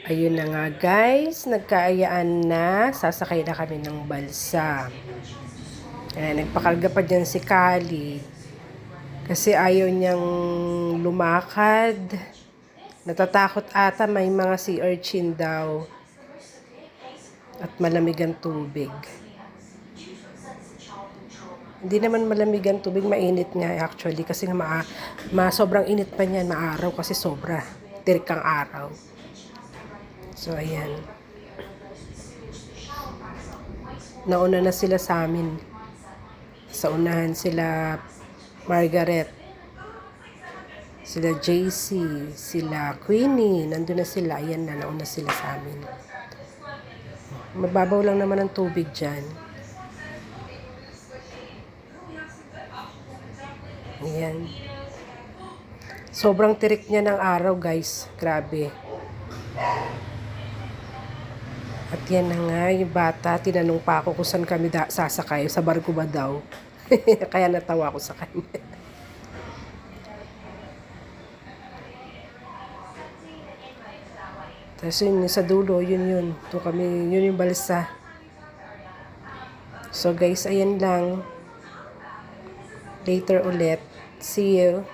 Ayun na nga guys, nagkaayaan na, sasakay na kami ng balsa. Ayan, nagpakarga pa dyan si Kali. Kasi ayaw niyang lumakad. Natatakot ata, may mga sea urchin daw. At malamig ang tubig. Hindi naman malamig ang tubig, mainit nga actually. Kasi sobrang init pa niyan, maaraw kasi sobra. Tirik ang araw. So, ayan. Nauna na sila sa amin. Sa unahan sila Margaret, sila JC, sila Queenie. Nandun na sila. Ayan na, nauna sila sa amin. Mababaw lang naman ang tubig dyan. Ayan. Sobrang tirik niya ng araw, guys. Grabe. At yan na nga, yung bata, tinanong pa ako kung saan kami sasakay. Sa barko ba daw? Kaya natawa ako sa kanya. Tapos yun, sa dulo, yun. Ito kami, yun yung balsa. So guys, ayan lang. Later ulit. See you.